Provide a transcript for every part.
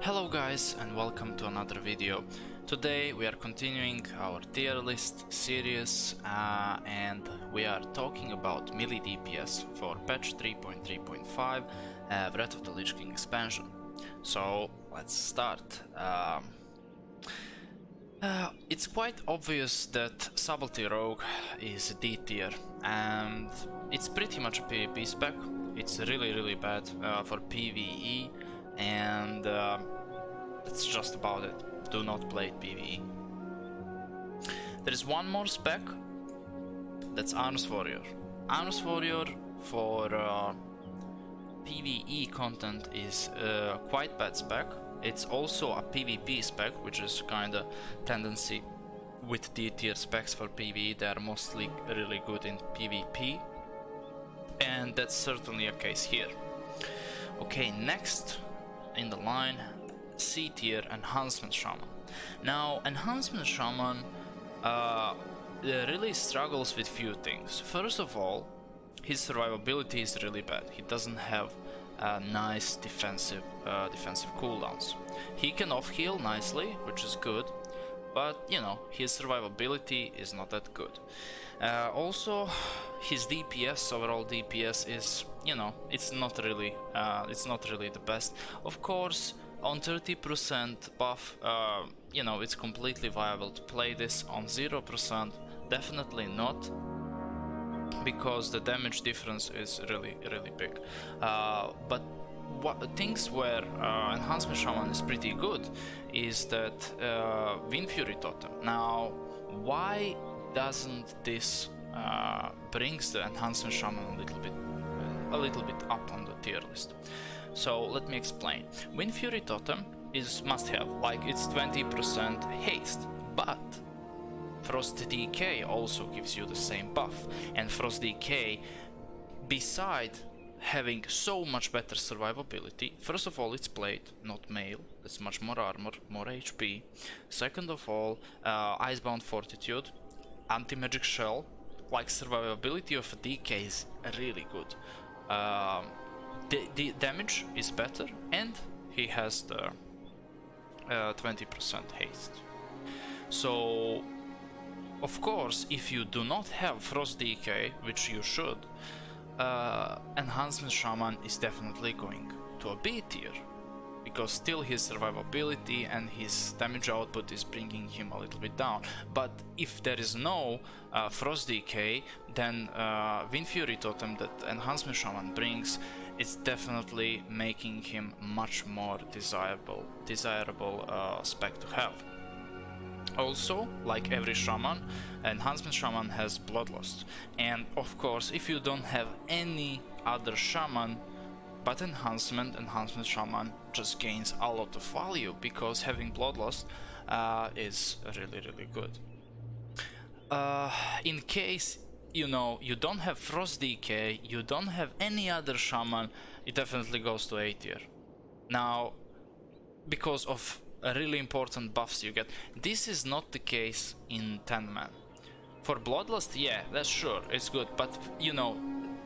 Hello guys and welcome to another video. Today we are continuing our tier list series and we are talking about melee DPS for patch 3.3.5 Wrath of the Lich King expansion. So let's start. It's quite obvious that Subtlety Rogue is D tier and it's pretty much a PvP spec. It's really bad for PvE and that's just about it. Do not play it PvE. There is one more spec, that's Arms Warrior. Arms Warrior for PvE content is quite bad spec. It's also a PvP spec, which is kinda tendency with D tier specs for PvE. They are mostly really good in PvP, and that's certainly a case here. Okay, next in the line, C tier Enhancement Shaman. Now, Enhancement Shaman really struggles with few things. First of all, his survivability is really bad. He doesn't have nice defensive cooldowns. He can off-heal nicely, which is good, but you know, his survivability is not that good. Also, his DPS, overall DPS is, you know, it's not really the best. Of course, on 30% buff, you know, it's completely viable to play this. On 0%, definitely not, because the damage difference is really big. But things where Enhancement Shaman is pretty good is that Wind Fury Totem. Now, why doesn't this brings the Enhancement Shaman a little bit up on the tier list? So let me explain. Wind Fury Totem is must have, like it's 20% haste, but Frost Decay also gives you the same buff, and Frost Decay, beside having so much better survivability, first of all, it's blade, not mail, that's much more armor, more HP. Second of all, Icebound Fortitude, Anti-Magic Shell, like survivability of a DK is really good. The damage is better, and he has the 20% haste. So, of course, if you do not have Frost Decay, which you should, Enhancement Shaman is definitely going to a B tier, because still his survivability and his damage output is bringing him a little bit down. But if there is no Frost Decay, then Wind Fury Totem that Enhancement Shaman brings, it's definitely making him much more desirable spec to have. Also, like every shaman, Enhancement Shaman has Bloodlust, and of course, if you don't have any other shaman but Enhancement Shaman just gains a lot of value, because having Bloodlust is really good. In case, you know, you don't have Frost Decay, you don't have any other shaman, it definitely goes to A tier. Now, because of really important buffs you get. This is not the case in 10-man. For Bloodlust, yeah, that's sure, it's good, but you know,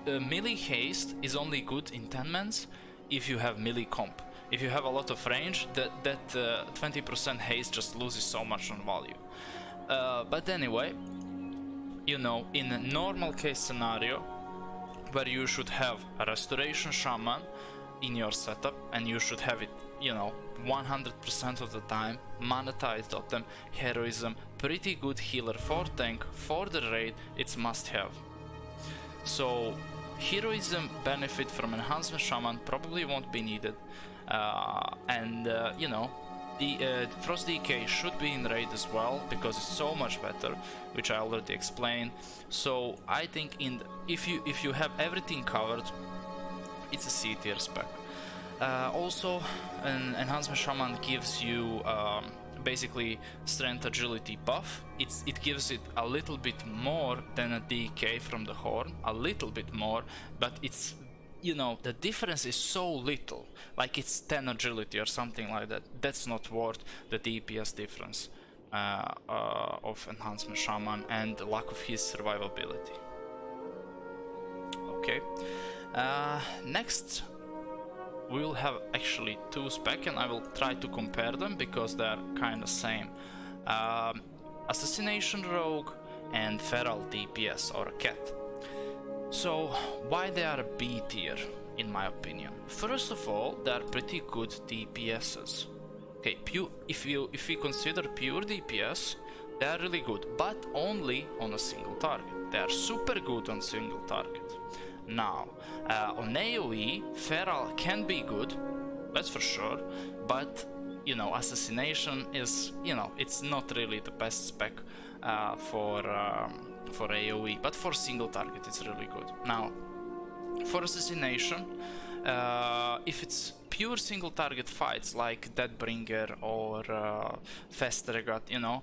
melee haste is only good in 10-mans if you have melee comp. If you have a lot of range, that 20% haste just loses so much on value. But anyway, you know, in a normal case scenario, where you should have a Restoration Shaman in your setup, and you should have it, you know, 100% of the time, Monetized Totem, Heroism, pretty good healer for tank, for the raid, it's must have. So Heroism benefit from Enhancement Shaman probably won't be needed, and you know, the Frost Decay should be in raid as well, because it's so much better, which I already explained. So I think if you have everything covered, it's a C tier spec. Also, an Enhancement Shaman gives you basically strength agility buff. It gives it a little bit more than a DK from the Horn, a little bit more, but it's, you know, the difference is so little, like it's 10 agility or something like that. That's not worth the DPS difference of Enhancement Shaman and the lack of his survivability. Okay, next we will have actually 2 spec, and I will try to compare them because they're kind of same. Assassination Rogue and Feral DPS or Cat. So why they are B tier in my opinion? First of all, they are pretty good DPSs. Okay, if we consider pure DPS, they are really good, but only on a single target. They are super good on single target. Now, on AoE, Feral can be good, that's for sure, but you know, Assassination is, you know, it's not really the best spec for AoE, but for single target it's really good. Now, for Assassination, if it's pure single target fights like Deadbringer or Festregat, you know,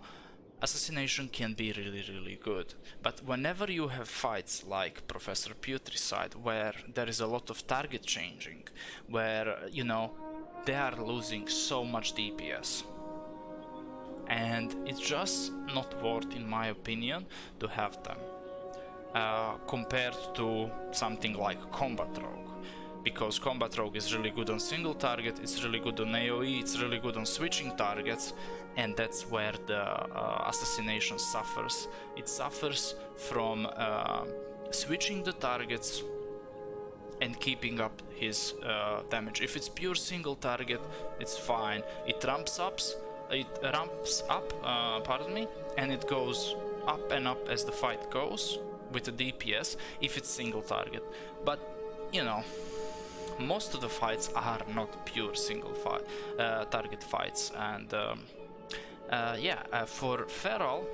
Assassination can be really good. But whenever you have fights like Professor Putricide, where there is a lot of target changing, where, you know, they are losing so much DPS, and it's just not worth, in my opinion, to have them compared to something like Combat Rogue, because Combat Rogue is really good on single target, it's really good on AoE, it's really good on switching targets, and that's where the Assassination suffers. It suffers from switching the targets and keeping up his damage. If it's pure single target, it's fine. It ramps up, pardon me, and it goes up and up as the fight goes with the DPS if it's single target. But you know, most of the fights are not pure single target fights, and for Feral,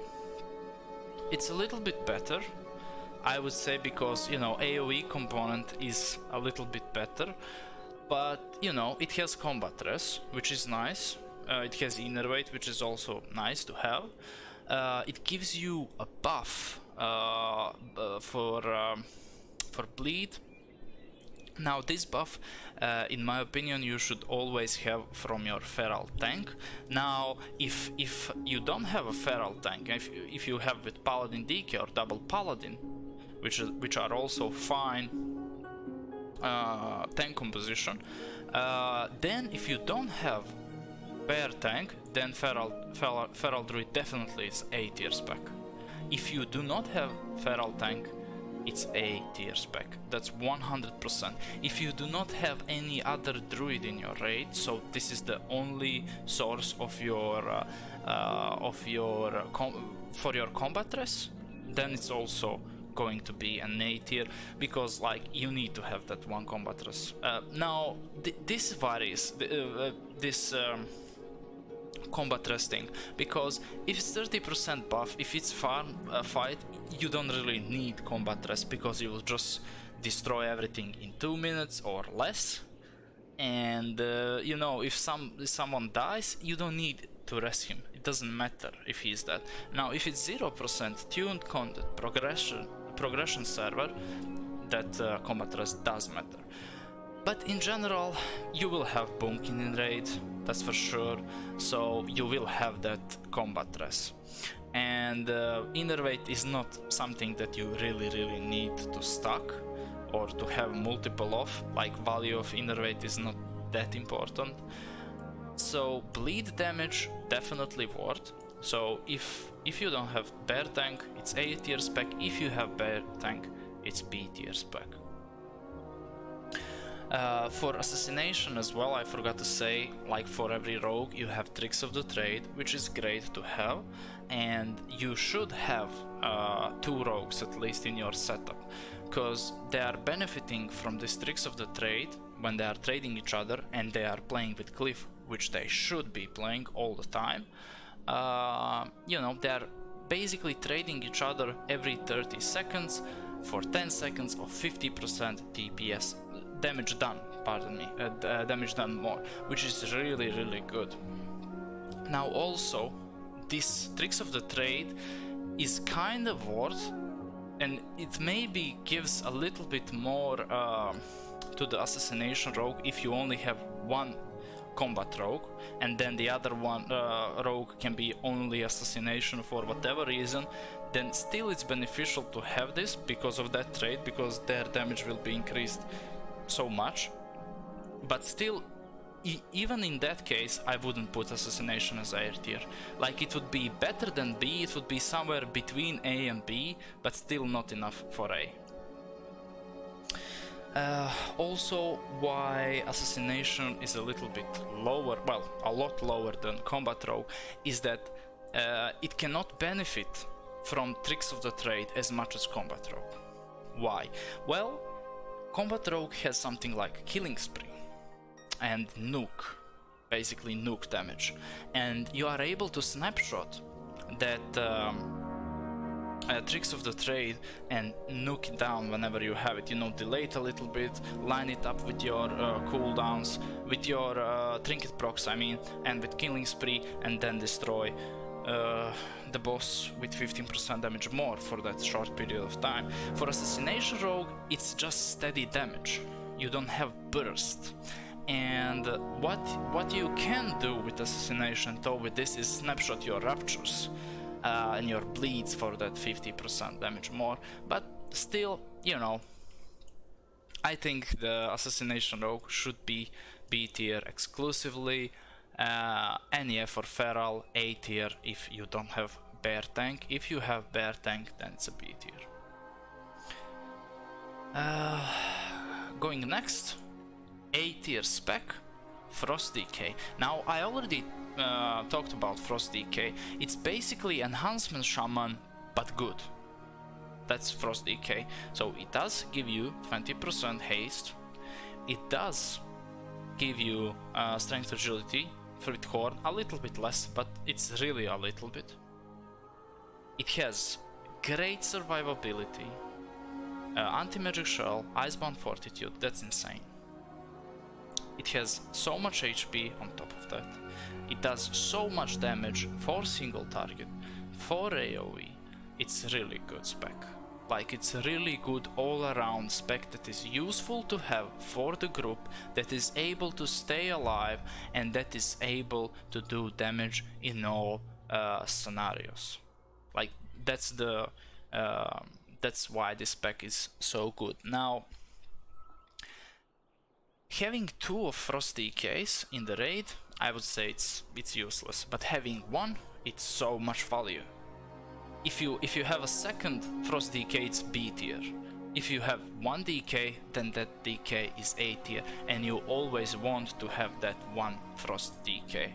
it's a little bit better, I would say, because, you know, AoE component is a little bit better, but you know, it has combat res, which is nice. It has inner weight, which is also nice to have. It gives you a buff for bleed. Now this buff, in my opinion, you should always have from your Feral tank. Now if you don't have a Feral tank, if you have with Paladin DK or double Paladin, which are also fine tank composition, then if you don't have Bear tank, then Feral Druid definitely is A tier spec. If you do not have Feral tank, it's A tier spec, that's 100%. If you do not have any other druid in your raid, so this is the only source of your for your combat res, then it's also going to be an A tier, because like you need to have that one combat res. Now this varies, this combat resting, because if it's 30% buff, if it's farm fight, you don't really need combat rest, because you will just destroy everything in 2 minutes or less, and you know, if someone dies, you don't need to rest him, it doesn't matter if he's dead. Now if it's 0% tuned content progression server, that combat rest does matter. But in general, you will have bunking in raid, that's for sure, so you will have that combat res. And inner weight is not something that you really need to stack or to have multiple of, like value of inner weight is not that important. So bleed damage definitely worth. So if you don't have bear tank, it's A tier spec. If you have bear tank, it's B tier spec. For Assassination as well, I forgot to say, like for every rogue you have Tricks of the Trade, which is great to have, and you should have 2 rogues at least in your setup, because they are benefiting from these Tricks of the Trade when they are trading each other and they are playing with Cliff, which they should be playing all the time. You know, they are basically trading each other every 30 seconds for 10 seconds of 50% DPS. Damage done, pardon me, damage done more, which is really good. Now also, this Tricks of the Trade is kind of worth, and it maybe gives a little bit more to the Assassination rogue if you only have one combat rogue, and then the other one rogue can be only Assassination for whatever reason, then still it's beneficial to have this because of that trade, because their damage will be increased so much. but still, even in that case, I wouldn't put Assassination as A tier. Like, it would be better than B, it would be somewhere between A and B, but still not enough for A. Also, why Assassination is a little bit lower, well, a lot lower than Combat Rogue, is that it cannot benefit from Tricks of the Trade as much as Combat Rogue. Why? Well, Combat Rogue has something like Killing Spree and nuke, basically nuke damage, and you are able to snapshot that Tricks of the Trade and nuke it down whenever you have it. You know, delay it a little bit, line it up with your cooldowns, with your trinket procs, I mean, and with Killing Spree, and then destroy the boss with 15% damage more for that short period of time. For Assassination Rogue, it's just steady damage. You don't have burst. And what you can do with Assassination though with this is snapshot your raptures and your bleeds for that 50% damage more, but still, you know, I think the Assassination Rogue should be B tier exclusively. NEA for Feral, A tier if you don't have Bear Tank. If you have Bear Tank, then it's a B tier. Going next, A tier spec, Frost DK. Now, I already talked about Frost DK. It's basically Enhancement Shaman, but good. That's Frost DK. So it does give you 20% haste. It does give you strength agility, Fruit Horn, a little bit less, but it's really a little bit. It has great survivability, anti-magic shell, icebound fortitude, that's insane. It has so much HP on top of that. It does so much damage for single target, for AoE. It's really good spec. Like, it's a really good all-around spec that is useful to have for the group, that is able to stay alive, and that is able to do damage in all scenarios. Like, that's the that's why this spec is so good. Now, having 2 of Frost DKs in the raid, I would say it's useless, but having 1, it's so much value. If you have a second Frost DK, it's B tier. If you have 1 DK, then that DK is A tier, and you always want to have that 1 Frost DK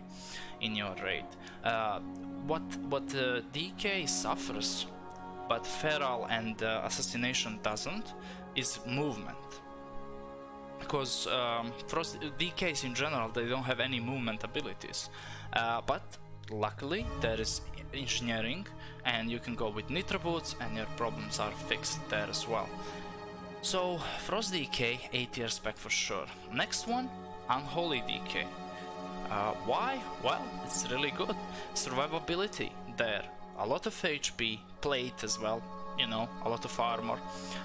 in your raid. What DK suffers, but Feral and Assassination doesn't, is movement. Because Frost DKs in general, they don't have any movement abilities, but luckily there is engineering, and you can go with nitro boots and your problems are fixed there as well. So Frost DK, A tier spec for sure. Next one, Unholy DK. Why? Well, it's really good. Survivability there, a lot of HP, plate as well, you know, a lot of armor,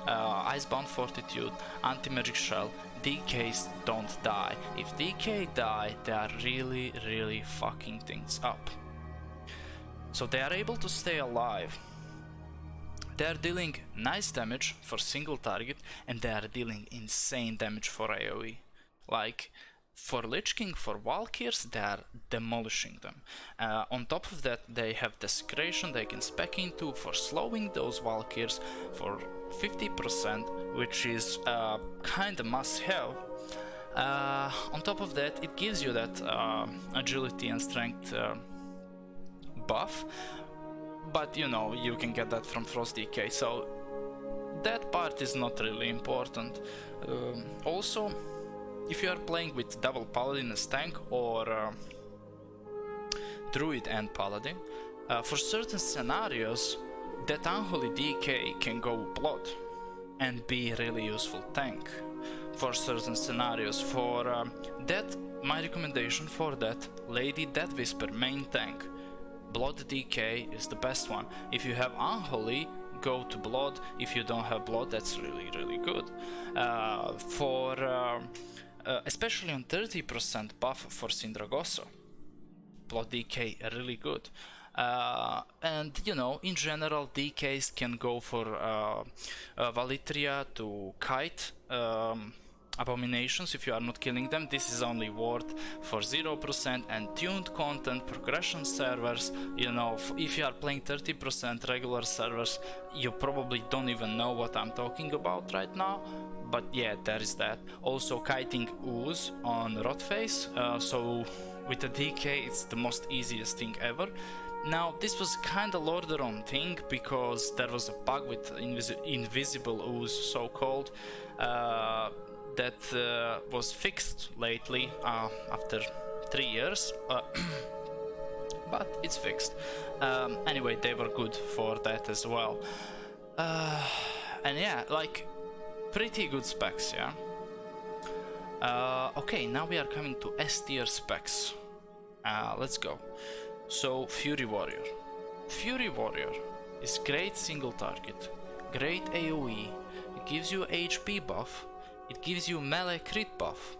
icebound fortitude, anti-magic shell. DKs don't die. If DK die, they are really fucking things up. So they are able to stay alive. They are dealing nice damage for single target, and they are dealing insane damage for AoE. Like, for Lich King, for Valkyrs, they are demolishing them. On top of that, they have Desecration they can spec into for slowing those Valkyrs for 50%, which is kinda must-have. On top of that, it gives you that agility and strength buff, but you know, you can get that from Frost DK, so that part is not really important. Also, if you are playing with double Paladin as tank, or Druid and Paladin, for certain scenarios, that Unholy DK can go Blood and be really useful tank. For certain scenarios, for that, my recommendation for that, Lady Death Whisper main tank, Blood DK is the best one. If you have Unholy, go to Blood. If you don't have Blood, that's really good. Especially on 30% buff for Sindragoso, Blood DK really good. And you know, in general, DKs can go for Valitria to kite abominations if you are not killing them. This is only worth for 0%, and tuned content, progression servers, you know, if you are playing 30% regular servers, you probably don't even know what I'm talking about right now, but yeah, there is that. Also kiting ooze on Rotface, so with a DK it's the most easiest thing ever. Now this was kinda Lordaeron thing because there was a bug with invisible ooze, so called, that was fixed lately after 3 years, but it's fixed. Anyway, they were good for that as well, and yeah, like pretty good specs, yeah. Okay, now we are coming to S tier specs. Let's go. So Fury Warrior. Fury Warrior is great single target, great AoE, it gives you HP buff, it gives you melee crit buff.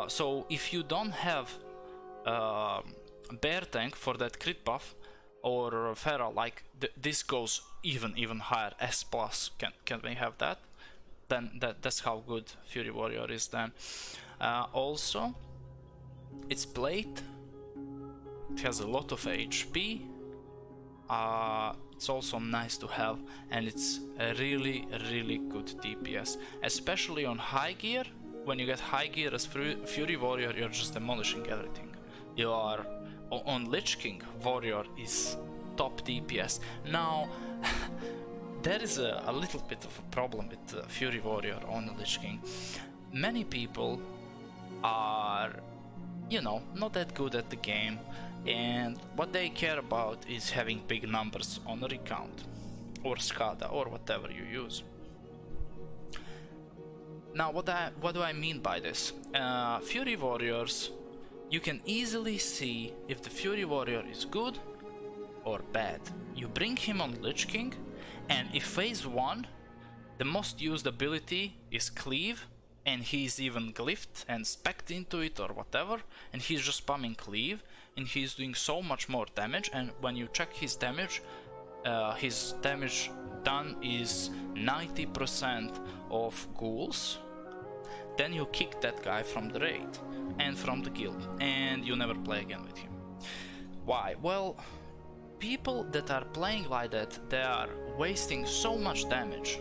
So if you don't have bear tank for that crit buff, or Feral, like this goes even higher, S plus, can we have that? Then that's how good Fury Warrior is then. Also, it's plate, it has a lot of HP, it's also nice to have, and it's a really good DPS, especially on high gear. When you get high gear as Fury Warrior, you're just demolishing everything. You are on Lich King. Warrior is top DPS. Now there is a little bit of a problem with Fury Warrior on the Lich King. Many people are, you know, not that good at the game, and what they care about is having big numbers on recount or SCADA or whatever you use. Now what do I mean by this? Fury Warriors, you can easily see if the Fury Warrior is good or bad. You bring him on Lich King, and if phase 1 the most used ability is Cleave, and he's even glyphed and specced into it or whatever, and he's just spamming Cleave, and he's doing so much more damage, and when you check his damage done is 90% of ghouls, then you kick that guy from the raid and from the guild, and you never play again with him. Why? Well, people that are playing like that, they are wasting so much damage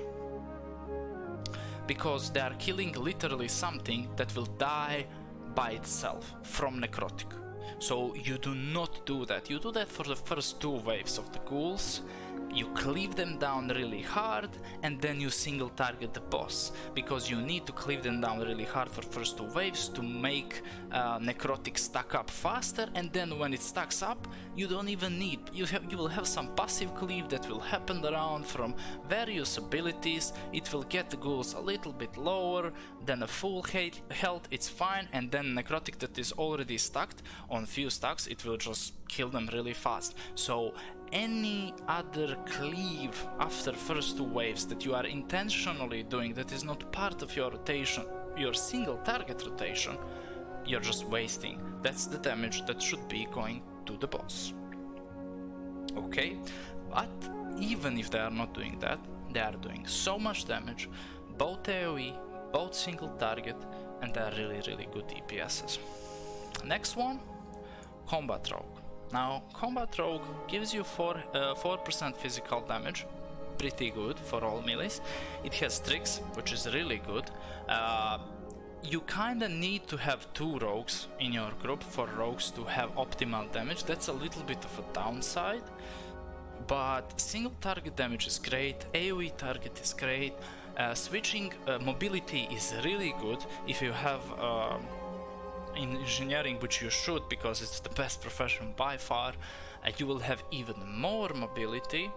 because they are killing literally something that will die by itself from necrotic. So you do not do that. You do that for the first 2 waves of the ghouls, you cleave them down really hard, and then you single target the boss, because you need to cleave them down really hard for first 2 waves to make necrotic stack up faster, and then when it stacks up, you don't even need, you will have some passive cleave that will happen around from various abilities. It will get the ghouls a little bit lower than a full health, it's fine, and then necrotic that is already stacked on few stacks, it will just kill them really fast. So any other cleave after first 2 waves that you are intentionally doing that is not part of your rotation, your single target rotation, you're just wasting. That's the damage that should be going to the boss. Okay, but even if they are not doing that, they are doing so much damage, both AoE, both single target, and they are really good DPSs. Next one, Combat Rogue. Now, Combat Rogue gives you 4% physical damage, pretty good for all melees. It has tricks, which is really good. You kinda need to have 2 rogues in your group for rogues to have optimal damage. That's a little bit of a downside, but single target damage is great, AoE target is great, switching mobility is really good if you have in engineering, which you should because it's the best profession by far. You will have even more mobility.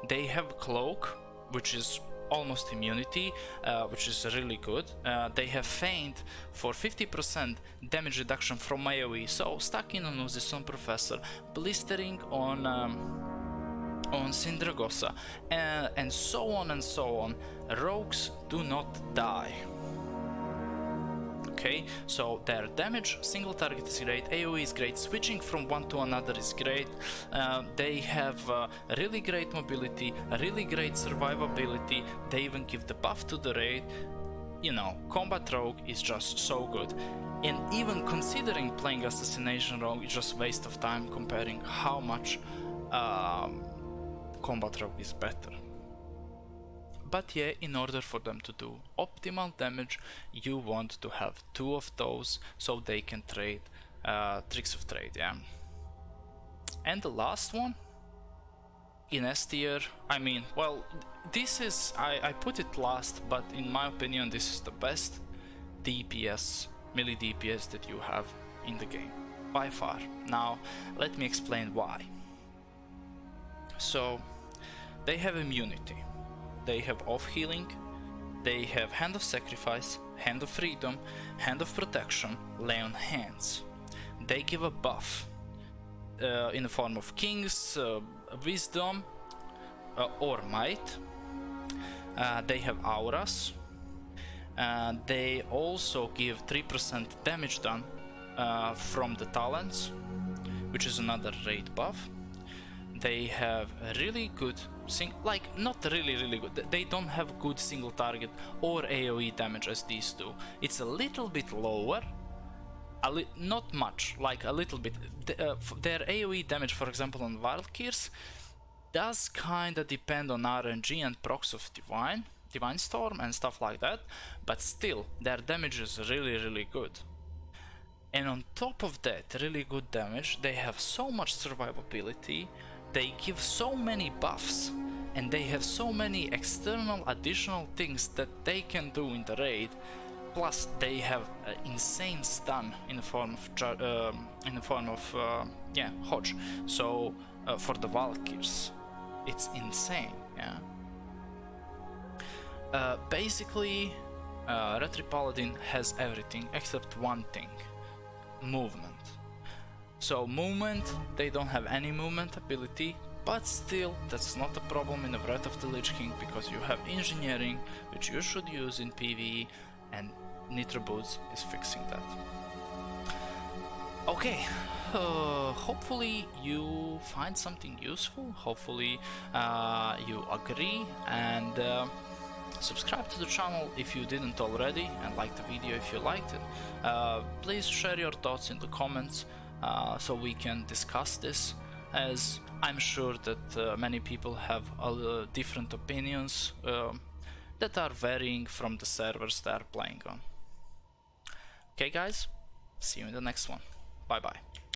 They have cloak, which is almost immunity, which is really good. They have feint for 50% damage reduction from AoE, so stacking on Uzis on Professor, blistering on Sindragosa, and so on and so on. Rogues do not die. Okay, so their damage, single target is great, AoE is great, switching from one to another is great. They have really great mobility, really great survivability. They even give the buff to the raid. you know, combat rogue is just so good. And even considering playing Assassination rogue is just waste of time comparing how much combat rogue is better. But yeah, in order for them to do optimal damage, you want to have 2 of those so they can trade tricks of trade, yeah. And the last one in S tier, I mean, well, this is, I put it last, but in my opinion this is the best DPS, melee DPS that you have in the game, by far. Now, let me explain why. So, they have immunity, they have off healing, they have Hand of Sacrifice, Hand of Freedom, Hand of Protection, Lay on Hands. They give a buff in the form of Kings, Wisdom, or Might. They have Auras. They also give 3% damage done from the talents, which is another raid buff. They have a really good, like not really good, they don't have good single target or AoE damage as these two. It's a little bit lower, not much, like a little bit. Their AoE damage, for example on Valkyrs, does kinda depend on RNG and procs of Divine Storm and stuff like that, but still, their damage is really good. And on top of that, really good damage, they have so much survivability, they give so many buffs, and they have so many external additional things that they can do in the raid. Plus, they have insane stun in the form of Hodge. So for the Valkyrs, it's insane. Yeah. Basically, Retri Paladin has everything except one thing: movement. So movement, they don't have any movement ability, but still, that's not a problem in the Wrath of the Lich King because you have engineering, which you should use in PvE, and Nitro Boots is fixing that. Okay, hopefully you find something useful, hopefully you agree, and subscribe to the channel if you didn't already, and like the video if you liked it. Please share your thoughts in the comments so we can discuss this, as I'm sure that many people have different opinions that are varying from the servers they are playing on. Okay guys, see you in the next one. Bye bye.